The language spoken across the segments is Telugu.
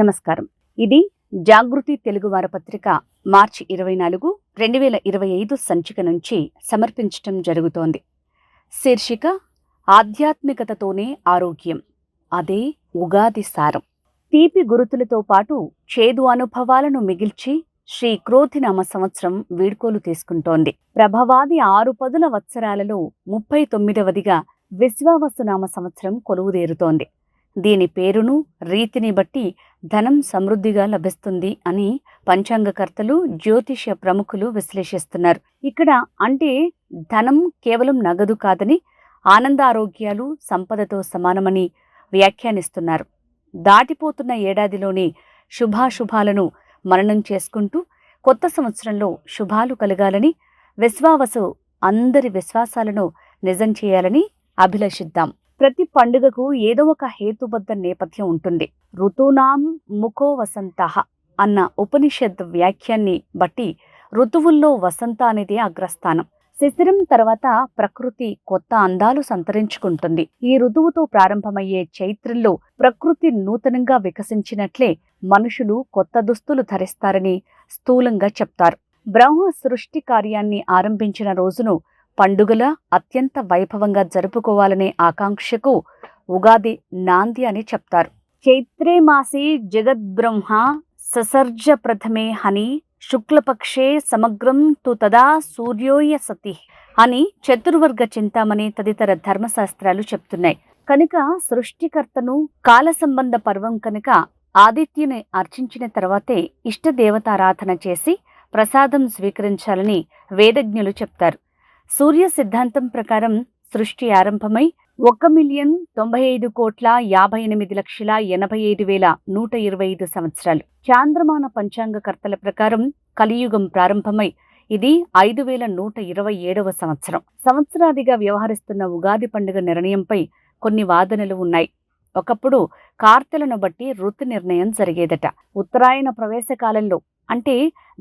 నమస్కారం. ఇది జాగృతి తెలుగు వారపత్రిక మార్చి 24, 2025 సంచిక నుంచి సమర్పించటం జరుగుతోంది. శీర్షిక ఆధ్యాత్మికతతోనే ఆరోగ్యం, అదే ఉగాది సారం. తీపి గురుతులతో పాటు చేదు అనుభవాలను మిగిల్చి శ్రీ క్రోధినామ సంవత్సరం వీడ్కోలు తీసుకుంటోంది. ప్రభవాది 6 పదుల వత్సరాలలో 39వదిగా విశ్వావసునామ సంవత్సరం కొలువుదేరుతోంది. దీని పేరును, రీతిని బట్టి ధనం సమృద్ధిగా లభిస్తుంది అని పంచాంగకర్తలు, జ్యోతిష ప్రముఖులు విశ్లేషిస్తున్నారు. ఇక్కడ అంటే ధనం కేవలం నగదు కాదని, ఆనందారోగ్యాలు సంపదతో సమానమని వ్యాఖ్యానిస్తున్నారు. దాటిపోతున్న ఏడాదిలోని శుభాశుభాలను మననం చేసుకుంటూ కొత్త సంవత్సరంలో శుభాలు కలగాలని, విశ్వావసు అందరి విశ్వాసాలను నిజం చేయాలని అభిలషిద్దాం. ప్రతి పండుగకు ఏదో ఒక హేతుబద్ధ నేపథ్యం ఉంటుంది. ఋతూనాం ముఖో వసంతః అన్న ఉపనిషత్ వ్యాఖ్యాన్ని బట్టి ఋతువుల్లో వసంత అనేది అగ్రస్థానం. శిశిరం తర్వాత ప్రకృతి కొత్త అందాలు సంతరించుకుంటుంది. ఈ ఋతువుతో ప్రారంభమయ్యే చైత్రంలో ప్రకృతి నూతనంగా వికసించినట్లే మనుషులు కొత్త దుస్తులు ధరిస్తారని స్థూలంగా చెప్తారు. బ్రహ్మ సృష్టి కార్యాన్ని ఆరంభించిన రోజును పండుగల అత్యంత వైభవంగా జరుపుకోవాలనే ఆకాంక్షకు ఉగాది నాంది అని చెప్తారు. చైత్రే మాసే జగద్బ్రహ్మ ససర్జ ప్రథమే హని శుక్లపక్షే సమగ్రం తు తదా సూర్యోయ సతి అని చతుర్వర్గ చింతామణి తదితర ధర్మశాస్త్రాలు చెప్తున్నాయి. కనుక సృష్టికర్తను కాల సంబంధ పర్వం కనుక ఆదిత్యుని అర్చించిన తర్వాతే ఇష్టదేవతారాధన చేసి ప్రసాదం స్వీకరించాలని వేదజ్ఞులు చెప్తారు. సూర్య సిద్ధాంతం ప్రకారం సృష్టి ఆరంభమై 1,95,58,85,125 సంవత్సరాలు. చాంద్రమాన పంచాంగకర్తల ప్రకారం కలియుగం ప్రారంభమై ఇది 5,127వ సంవత్సరం. సంవత్సరాదిగా వ్యవహరిస్తున్న ఉగాది పండుగ నిర్ణయంపై కొన్ని వాదనలు ఉన్నాయి. ఒకప్పుడు కార్తెలను బట్టి ఋతు నిర్ణయం జరిగేదట. ఉత్తరాయణ ప్రవేశకాలంలో అంటే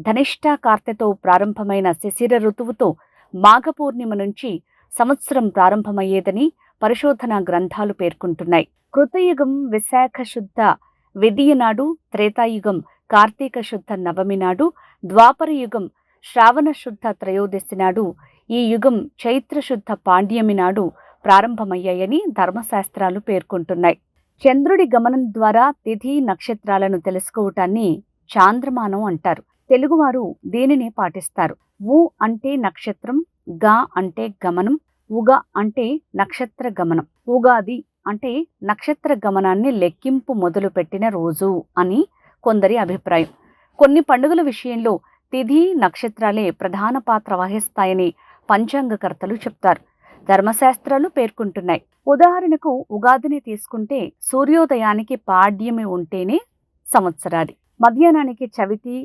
ధనిష్ఠ కార్తెతో ప్రారంభమైన శిశిర ఋతువుతో మాఘపూర్ణిమ నుంచి సంవత్సరం ప్రారంభమయ్యేదని పరిశోధనా గ్రంథాలు పేర్కొంటున్నాయి. కృతయుగం విశాఖ శుద్ధ విదియ నాడు, త్రేతాయుగం కార్తీక శుద్ధ నవమి నాడు, ద్వాపర యుగం శ్రావణ శుద్ధ త్రయోదశి నాడు, ఈ యుగం చైత్ర శుద్ధ పాండ్యమి నాడు ప్రారంభమయ్యాయని ధర్మశాస్త్రాలు పేర్కొంటున్నాయి. చంద్రుడి గమనం ద్వారా తిథి నక్షత్రాలను తెలుసుకోవటాన్ని చాంద్రమానం అంటారు. తెలుగువారు దీనినే పాటిస్తారు. ఊ అంటే నక్షత్రం, గా అంటే గమనం, ఉగ అంటే నక్షత్ర గమనం. ఉగాది అంటే నక్షత్ర గమనాన్ని లెక్కింపు మొదలుపెట్టిన రోజు అని కొందరి అభిప్రాయం. కొన్ని పండుగల విషయంలో తిథి నక్షత్రాలే ప్రధాన పాత్ర వహిస్తాయని పంచాంగకర్తలు చెప్తారు. ధర్మశాస్త్రాలు పేర్కొంటున్నాయి. ఉదాహరణకు ఉగాదిని తీసుకుంటే సూర్యోదయానికి పాడ్యమి ఉంటేనే సంవత్సరాది, మధ్యాహ్నానికి చవితి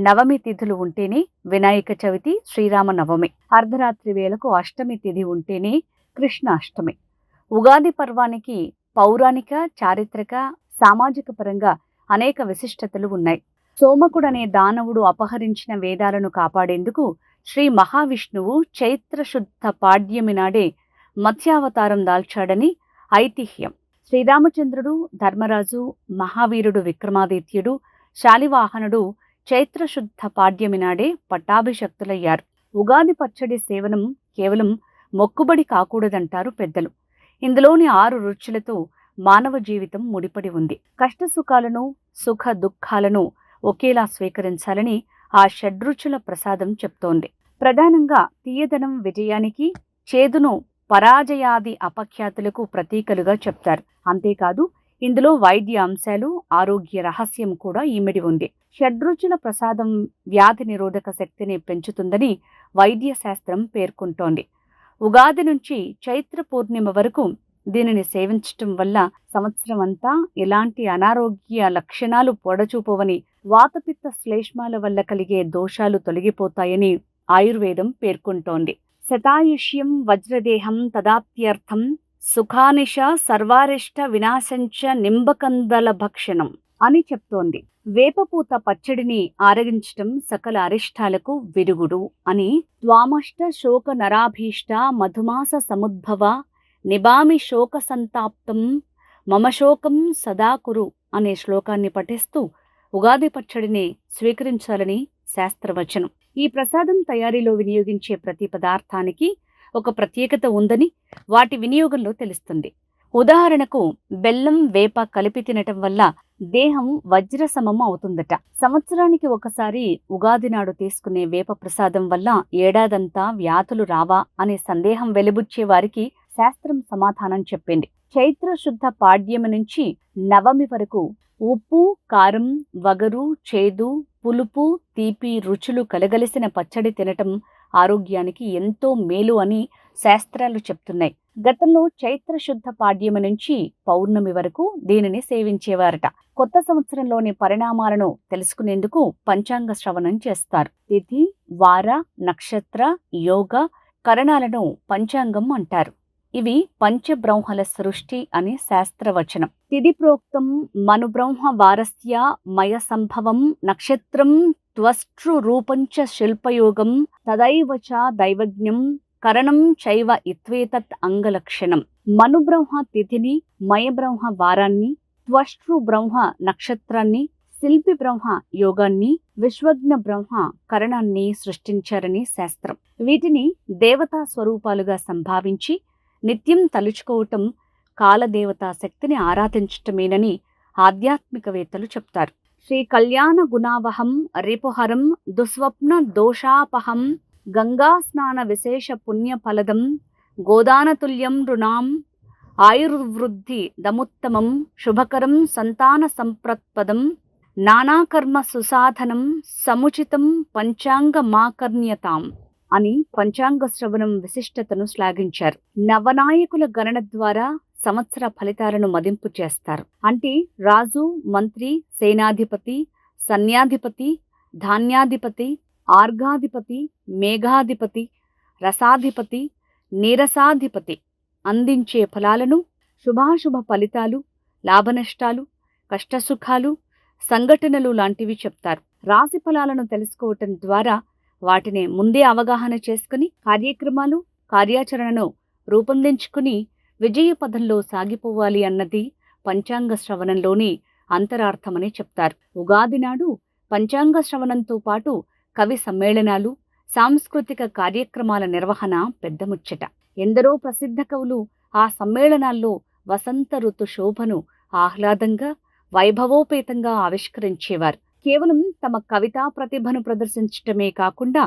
నవమి తిథులు ఉంటేనే వినాయక చవితి, శ్రీరామ నవమి, అర్ధరాత్రి వేళకు అష్టమి తిథి ఉంటేనే కృష్ణాష్టమి. ఉగాది పర్వానికి పౌరాణిక, చారిత్రక, సామాజిక పరంగా అనేక విశిష్టతలు ఉన్నాయి. సోమకుడనే దానవుడు అపహరించిన వేదాలను కాపాడేందుకు శ్రీ మహావిష్ణువు చైత్రశుద్ధ పాడ్యమి నాడే మత్స్యావతారం దాల్చాడని ఐతిహ్యం. శ్రీరామచంద్రుడు, ధర్మరాజు, మహావీరుడు విక్రమాదిత్యుడు, శాలివాహనుడు చైత్రశుద్ధ పాడ్యమి నాడే పట్టాభిషక్తులయ్యారు. ఉగాది పచ్చడి సేవనం కేవలం మొక్కుబడి కాకూడదంటారు పెద్దలు. ఇందులోని 6 రుచులతో మానవ జీవితం ముడిపడి ఉంది. కష్టసుఖాలను, సుఖ దుఃఖాలను ఒకేలా స్వీకరించాలని ఆ షడ్రుచుల ప్రసాదం చెప్తోంది. ప్రధానంగా తీయదనం విజయానికి, చేదును పరాజయాది అపఖ్యాతులకు ప్రతీకలుగా చెప్తారు. అంతేకాదు ఇందులో వైద్య అంశాలు, ఆరోగ్య రహస్యం కూడా ఇమిడి ఉంది. షడ్రుచుల ప్రసాదం వ్యాధి నిరోధక శక్తిని పెంచుతుందని వైద్య శాస్త్రం పేర్కొంటోంది. ఉగాది నుంచి చైత్ర పూర్ణిమ వరకు దీనిని సేవించటం వల్ల సంవత్సరం అంతా ఎలాంటి అనారోగ్య లక్షణాలు పొడచూపవని, వాతపిత్త శ్లేష్మాల వల్ల కలిగే దోషాలు తొలగిపోతాయని ఆయుర్వేదం పేర్కొంటోంది. శతాయుష్యం వజ్రదేహం తదాప్త్యర్థం సుఖానిష సర్వారిష్ట వినాశంచ నింబకందల భక్షణం అని చెప్తోంది. వేపపూత పచ్చడిని ఆరగించటం సకల అరిష్టాలకు విరుగుడు అని, త్వామష్ట శోక నరాభీష్ట మధుమాస సముద్భవ నిబామి శోక సంతాప్తం మమ శోకం సదా కురు అనే శ్లోకాన్ని పఠిస్తూ ఉగాది పచ్చడిని స్వీకరించాలని శాస్త్రవచనం. ఈ ప్రసాదం తయారీలో వినియోగించే ప్రతి పదార్థానికి ఒక ప్రత్యేకత ఉందని వాటి వినియోగంలో తెలుస్తుంది. ఉదాహరణకు బెల్లం, వేప కలిపి తినటం వల్ల దేహం వజ్రసమం అవుతుందట. సంవత్సరానికి ఒకసారి ఉగాది నాడు తీసుకునే వేప ప్రసాదం వల్ల ఏడాదంతా వ్యాధులు రావా అనే సందేహం వెలిబుచ్చే వారికి శాస్త్రం సమాధానం చెప్పింది. చైత్ర శుద్ధ పాడ్యమి నుంచి నవమి వరకు ఉప్పు, కారం, వగరు, చేదు, పులుపు, తీపి రుచులు కలగలిసిన పచ్చడి తినటం ఆరోగ్యానికి ఎంతో మేలు అని శాస్త్రాలు చెప్తున్నాయి. గతంలో చైత్ర శుద్ధ పాడ్యమి నుంచి పౌర్ణమి వరకు దీనిని సేవించేవారట. కొత్త సంవత్సరంలోని పరిణామాలను తెలుసుకునేందుకు పంచాంగ శ్రవణం చేస్తారు. తిథి, వార, నక్షత్ర, యోగ, కరణాలను పంచాంగం అంటారు. ఇవి పంచబ్రహ్మల సృష్టి అని శాస్త్రవచనం. తిథి ప్రోక్తం మనుబ్రహ్మ వారస్య మయ సంభవం నక్షత్రం త్వష్టృ రూపంచ శిల్పయోగం తదైవ చ దైవజ్ఞం కరణం చైవ ఇత్వేతత్ అంగలక్షణం. మనుబ్రహ్మ తిథిని, మయబ్రహ్మ వారాన్ని, త్వష్టృ బ్రహ్మ నక్షత్రాన్ని, శిల్పి బ్రహ్మ యోగాన్ని, విశ్వజ్ఞ బ్రహ్మ కరణాన్ని సృష్టించారని శాస్త్రం. వీటిని దేవతా స్వరూపాలుగా సంభావించి నిత్యం తలుచుకోవటం కాలదేవతా శక్తిని ఆరాధించటమేనని ఆధ్యాత్మికవేత్తలు చెప్తారు. శ్రీ కళ్యాణ గుణావహం రిపుహరం దుస్వప్న దోషాపహం గంగా స్నాన విశేష పుణ్య ఫలదం గోదానతుల్యం నృణాం ఆయుర్వృద్ధి దముత్తమం శుభకరం సంతాన సంప్రత్పదం నానాకర్మ సుసాధనం సముచితం పంచాంగమాకర్ణ్యతాం అని పంచాంగ శ్రవణం విశిష్టతను శ్లాఘించారు. నవనాయకుల గణన ద్వారా సంవత్సర ఫలితాలను మదింపు చేస్తారు. అంటే రాజు, మంత్రి, సేనాధిపతి, సైన్యాధిపతి, ధాన్యాధిపతి, ఆర్ఘాధిపతి, మేఘాధిపతి, రసాధిపతి, నీరసాధిపతి అందించే ఫలాలను, శుభాశుభ ఫలితాలు, లాభనష్టాలు, కష్టసుఖాలు, సంఘటనలు లాంటివి చెప్తారు. రాశి ఫలాలను తెలుసుకోవటం ద్వారా వాటిని ముందే అవగాహన చేసుకుని కార్యక్రమాలు, కార్యాచరణను రూపొందించుకుని విజయ పథంలో సాగిపోవాలి అన్నది పంచాంగ శ్రవణంలోని అంతరార్థమని చెప్తారు. ఉగాది నాడు పంచాంగ శ్రవణంతో పాటు కవి సమ్మేళనాలు, సాంస్కృతిక కార్యక్రమాల నిర్వహణ పెద్ద ముచ్చట. ఎందరో ప్రసిద్ధ కవులు ఆ సమ్మేళనాల్లో వసంత ఋతు శోభను ఆహ్లాదంగా, వైభవోపేతంగా ఆవిష్కరించేవారు. కేవలం తమ కవితా ప్రతిభను ప్రదర్శించటమే కాకుండా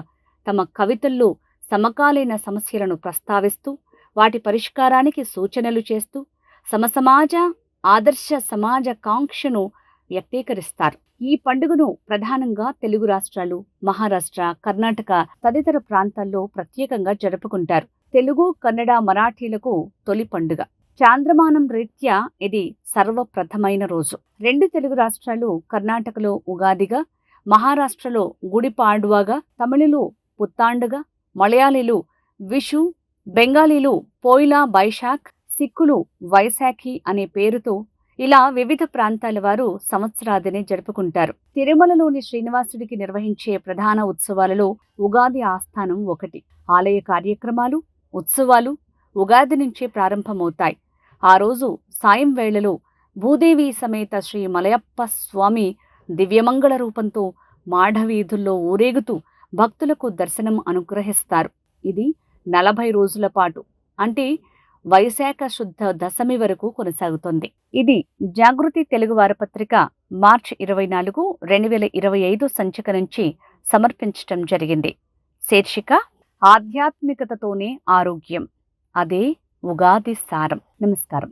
తమ కవితల్లో సమకాలీన సమస్యలను ప్రస్తావిస్తూ వాటి పరిష్కారానికి సూచనలు చేస్తూ సమసమాజ ఆదర్శ సమాజ కాంక్షను వ్యక్తీకరిస్తారు. ఈ పండుగను ప్రధానంగా తెలుగు రాష్ట్రాలు, మహారాష్ట్ర, కర్ణాటక తదితర ప్రాంతాల్లో ప్రత్యేకంగా జరుపుకుంటారు. తెలుగు, కన్నడ, మరాఠీలకు తొలి పండుగ. చాంద్రమానం రీత్యా ఇది సర్వప్రథమైన రోజు. రెండు తెలుగు రాష్ట్రాలు కర్ణాటకలో ఉగాదిగా, మహారాష్ట్రలో గుడిపాడ్వాగా, తమిళులు పుత్తాండుగా, మలయాళీలు విషు, బెంగాలీలు పోయిలా బైశాఖ్, సిక్కులు వైశాఖి అనే పేరుతో ఇలా వివిధ ప్రాంతాల వారు సంవత్సరాదిని జరుపుకుంటారు. తిరుమలలోని శ్రీనివాసుడికి నిర్వహించే ప్రధాన ఉత్సవాలలో ఉగాది ఆస్థానం ఒకటి. ఆలయ కార్యక్రమాలు, ఉత్సవాలు ఉగాది నుంచే ప్రారంభమవుతాయి. ఆ రోజు సాయం వేళలో భూదేవి సమేత శ్రీ మలయప్ప స్వామి దివ్యమంగళ రూపంతో మాఢవీధుల్లో ఊరేగుతూ భక్తులకు దర్శనం అనుగ్రహిస్తారు. ఇది 40 రోజుల పాటు, అంటే వైశాఖ శుద్ధ దశమి వరకు కొనసాగుతుంది. ఇది జాగృతి తెలుగు వారపత్రిక మార్చి 24, 2025 సంచిక నుంచి సమర్పించటం జరిగింది. శీర్షిక ఆధ్యాత్మికతతోనే ఆరోగ్యం, అదే ఉగాది సారం. నమస్కారం.